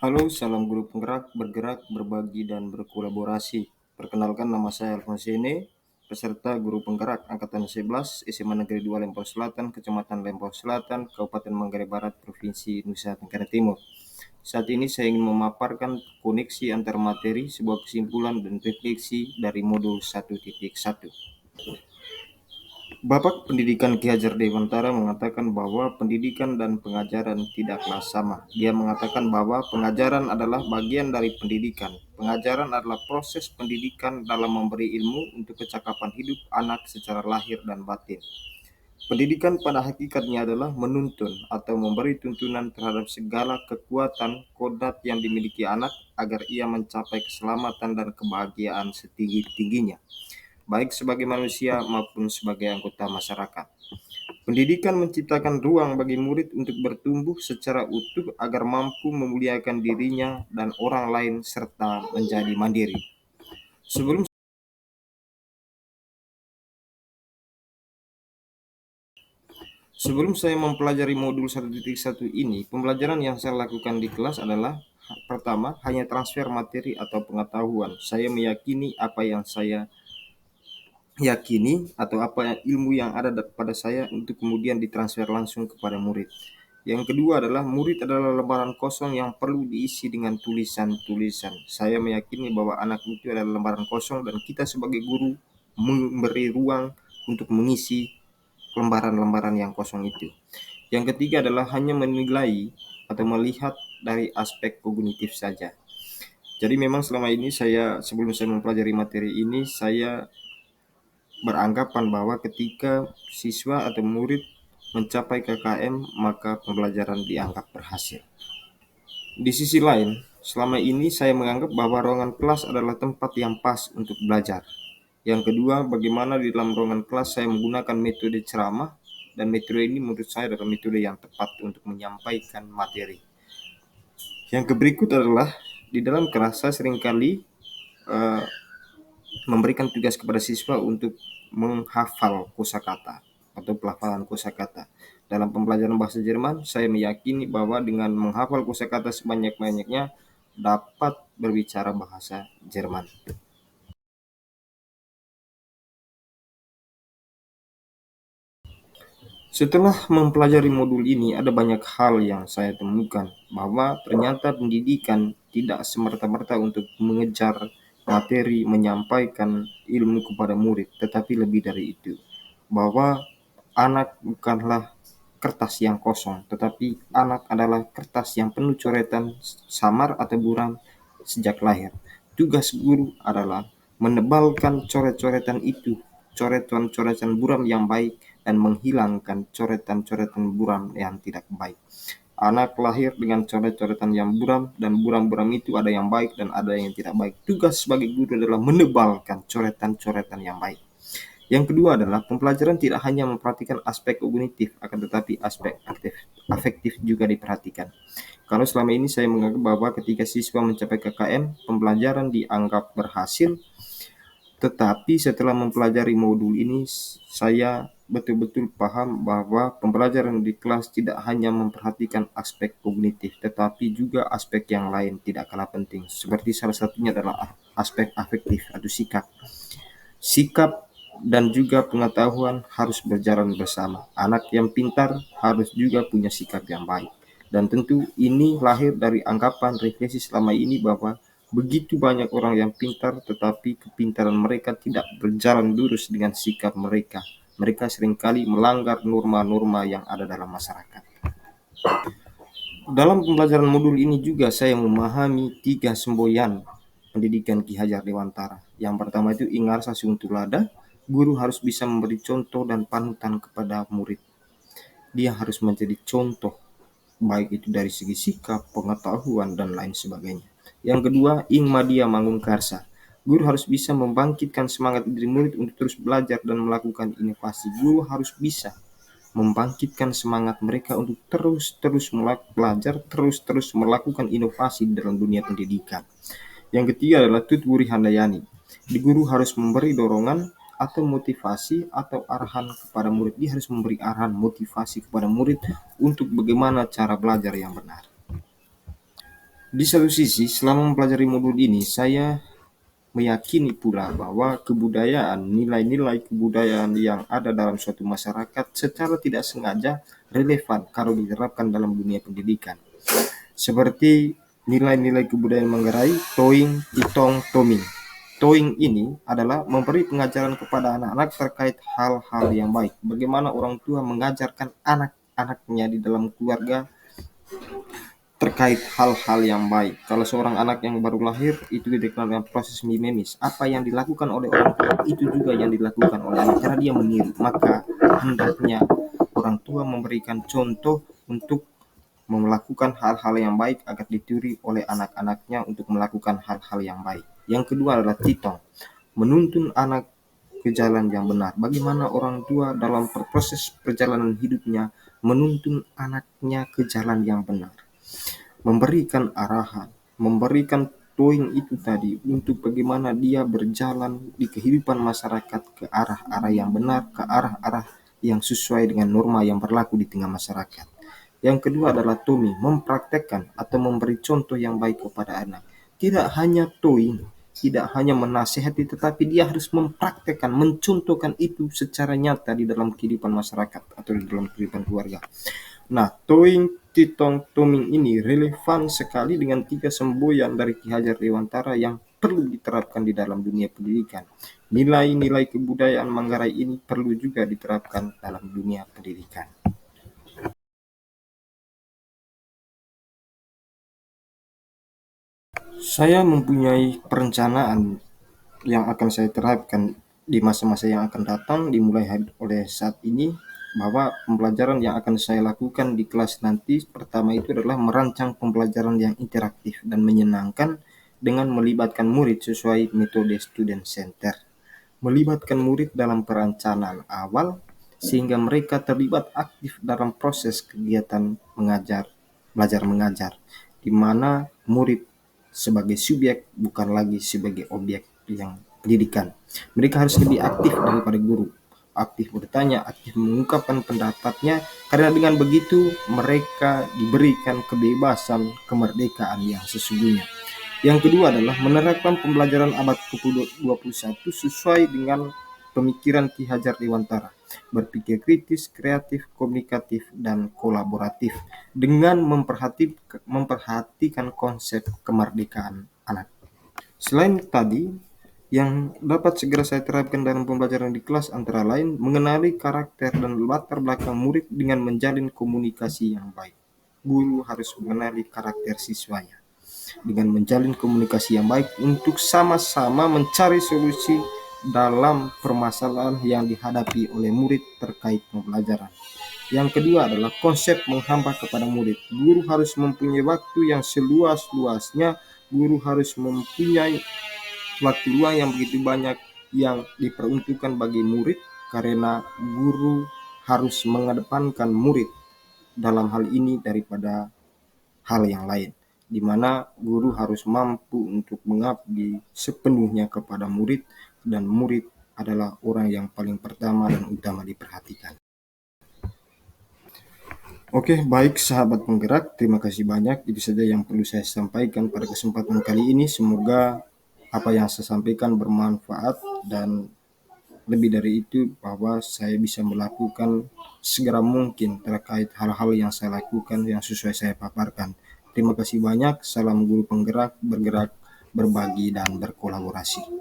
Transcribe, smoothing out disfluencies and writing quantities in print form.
Halo, salam guru penggerak, bergerak, berbagi, dan berkolaborasi. Perkenalkan, nama saya Alfonsine, peserta guru penggerak Angkatan 11, SMA Negeri 2 Lempau Selatan, Kecamatan Lempau Selatan, Kabupaten Manggarai Barat, Provinsi Nusa Tenggara Timur. Saat ini saya ingin memaparkan koneksi antar materi, sebuah kesimpulan dan refleksi dari modul 1.1. Bapak Pendidikan Ki Hajar Dewantara mengatakan bahwa pendidikan dan pengajaran tidaklah sama. Dia mengatakan bahwa pengajaran adalah bagian dari pendidikan. Pengajaran adalah proses pendidikan dalam memberi ilmu untuk kecakapan hidup anak secara lahir dan batin. Pendidikan pada hakikatnya adalah menuntun atau memberi tuntunan terhadap segala kekuatan kodrat yang dimiliki anak agar ia mencapai keselamatan dan kebahagiaan setinggi-tingginya, baik sebagai manusia maupun sebagai anggota masyarakat. Pendidikan menciptakan ruang bagi murid untuk bertumbuh secara utuh agar mampu memuliakan dirinya dan orang lain serta menjadi mandiri. Sebelum Sebelum saya mempelajari modul 1.1 ini, pembelajaran yang saya lakukan di kelas adalah pertama, hanya transfer materi atau pengetahuan. Saya meyakini apa yang saya yakini atau apa ilmu yang ada pada saya untuk kemudian ditransfer langsung kepada murid. Yang kedua adalah murid adalah lembaran kosong yang perlu diisi dengan tulisan-tulisan. Saya meyakini bahwa anak itu adalah lembaran kosong dan kita sebagai guru memberi ruang untuk mengisi lembaran-lembaran yang kosong itu. Yang ketiga adalah hanya menilai atau melihat dari aspek kognitif saja. Jadi memang selama ini sebelum saya mempelajari materi ini, saya beranggapan bahwa ketika siswa atau murid mencapai KKM, maka pembelajaran dianggap berhasil. Di sisi lain, selama ini saya menganggap bahwa ruangan kelas adalah tempat yang pas untuk belajar. Yang kedua, bagaimana di dalam ruangan kelas saya menggunakan metode ceramah, dan metode ini menurut saya adalah metode yang tepat untuk menyampaikan materi. Yang berikut adalah di dalam kelas saya seringkali memberikan tugas kepada siswa untuk menghafal kosakata atau pelafalan kosakata. Dalam pembelajaran bahasa Jerman, saya meyakini bahwa dengan menghafal kosakata sebanyak-banyaknya dapat berbicara bahasa Jerman. Setelah mempelajari modul ini, ada banyak hal yang saya temukan bahwa ternyata pendidikan tidak semerta-merta untuk mengejar materi, menyampaikan ilmu kepada murid, tetapi lebih dari itu. Bahwa anak bukanlah kertas yang kosong, tetapi anak adalah kertas yang penuh coretan samar atau buram sejak lahir. Tugas guru adalah menebalkan coret-coretan itu, coretan-coretan buram yang baik, dan menghilangkan coretan-coretan buram yang tidak baik. Anak lahir dengan coret-coretan yang buram, dan buram-buram itu ada yang baik dan ada yang tidak baik. Tugas sebagai guru adalah menebalkan coretan-coretan yang baik. Yang kedua adalah pembelajaran tidak hanya memperhatikan aspek kognitif, akan tetapi aspek afektif juga diperhatikan. Kalau selama ini saya menganggap bahwa ketika siswa mencapai KKM, pembelajaran dianggap berhasil, tetapi setelah mempelajari modul ini, saya betul-betul paham bahwa pembelajaran di kelas tidak hanya memperhatikan aspek kognitif, tetapi juga aspek yang lain tidak kalah penting. Seperti salah satunya adalah aspek afektif atau sikap. Sikap dan juga pengetahuan harus berjalan bersama. Anak yang pintar harus juga punya sikap yang baik. Dan tentu ini lahir dari anggapan refleksi selama ini bahwa begitu banyak orang yang pintar, tetapi kepintaran mereka tidak berjalan lurus dengan sikap mereka. Mereka seringkali melanggar norma-norma yang ada dalam masyarakat. Dalam pembelajaran modul ini juga saya memahami 3 semboyan pendidikan Ki Hajar Dewantara. Yang pertama itu ingarsa suntulada, guru harus bisa memberi contoh dan panutan kepada murid. Dia harus menjadi contoh, baik itu dari segi sikap, pengetahuan, dan lain sebagainya. Yang kedua, ing madia mangun karsa. Guru harus bisa membangkitkan semangat diri murid untuk terus belajar dan melakukan inovasi. Guru harus bisa membangkitkan semangat mereka untuk terus-terus belajar, terus-terus melakukan inovasi dalam dunia pendidikan. Yang ketiga adalah tutwuri handayani. Di guru harus memberi dorongan atau motivasi atau arahan kepada murid. Dia harus memberi arahan motivasi kepada murid untuk bagaimana cara belajar yang benar. Di satu sisi, selama mempelajari modul ini, saya meyakini pula bahwa kebudayaan, nilai-nilai kebudayaan yang ada dalam suatu masyarakat secara tidak sengaja relevan kalau diterapkan dalam dunia pendidikan. Seperti nilai-nilai kebudayaan Manggarai, Toing, Titong, Toming. Toing ini adalah memberi pengajaran kepada anak-anak terkait hal-hal yang baik. Bagaimana orang tua mengajarkan anak-anaknya di dalam keluarga terkait hal-hal yang baik. Kalau seorang anak yang baru lahir itu dikenal dengan proses mimesis. Apa yang dilakukan oleh orang tua itu juga yang dilakukan oleh anak karena dia meniru. Maka hendaknya orang tua memberikan contoh untuk melakukan hal-hal yang baik agar ditiru oleh anak-anaknya untuk melakukan hal-hal yang baik. Yang kedua adalah titong, menuntun anak ke jalan yang benar. Bagaimana orang tua dalam proses perjalanan hidupnya menuntun anaknya ke jalan yang benar, memberikan arahan, memberikan toing itu tadi untuk bagaimana dia berjalan di kehidupan masyarakat ke arah-arah yang benar, ke arah-arah yang sesuai dengan norma yang berlaku di tengah masyarakat. Yang kedua adalah Tommy, mempraktekkan atau memberi contoh yang baik kepada anak. Tidak hanya toing, tidak hanya menasihati, tetapi dia harus mempraktekkan, mencontohkan itu secara nyata di dalam kehidupan masyarakat atau di dalam kehidupan keluarga. Nah, Toing Titong Toming ini relevan sekali dengan tiga semboyan dari Ki Hajar Dewantara yang perlu diterapkan di dalam dunia pendidikan. Nilai-nilai kebudayaan Manggarai ini perlu juga diterapkan dalam dunia pendidikan. Saya mempunyai perencanaan yang akan saya terapkan di masa-masa yang akan datang dimulai oleh saat ini, bahwa pembelajaran yang akan saya lakukan di kelas nanti pertama itu adalah merancang pembelajaran yang interaktif dan menyenangkan dengan melibatkan murid sesuai metode student center. Melibatkan murid dalam perencanaan awal sehingga mereka terlibat aktif dalam proses kegiatan mengajar, belajar mengajar, di mana murid sebagai subjek bukan lagi sebagai objek yang pendidikan. Mereka harus lebih aktif daripada guru, aktif bertanya, aktif mengungkapkan pendapatnya, karena dengan begitu mereka diberikan kebebasan kemerdekaan yang sesungguhnya. Yang kedua adalah menerapkan pembelajaran abad ke-21 sesuai dengan pemikiran Ki Hajar Dewantara, berpikir kritis, kreatif, komunikatif, dan kolaboratif dengan memperhatikan konsep kemerdekaan anak. Selain tadi, yang dapat segera saya terapkan dalam pembelajaran di kelas antara lain mengenali karakter dan latar belakang murid dengan menjalin komunikasi yang baik. Guru harus mengenali karakter siswanya dengan menjalin komunikasi yang baik untuk sama-sama mencari solusi dalam permasalahan yang dihadapi oleh murid terkait pembelajaran. Yang kedua adalah konsep menghamba kepada murid. Guru harus mempunyai waktu yang seluas-luasnya, guru harus mempunyai waktu luang yang begitu banyak yang diperuntukkan bagi murid, karena guru harus mengedepankan murid dalam hal ini daripada hal yang lain, di mana guru harus mampu untuk mengabdi sepenuhnya kepada murid, dan murid adalah orang yang paling pertama dan utama diperhatikan. Oke, baik sahabat penggerak, terima kasih banyak. Itu saja yang perlu saya sampaikan pada kesempatan kali ini. Semoga apa yang saya sampaikan bermanfaat, dan lebih dari itu bahwa saya bisa melakukan segera mungkin terkait hal-hal yang saya lakukan yang sesuai saya paparkan. Terima kasih banyak. Salam guru penggerak, bergerak, berbagi, dan berkolaborasi.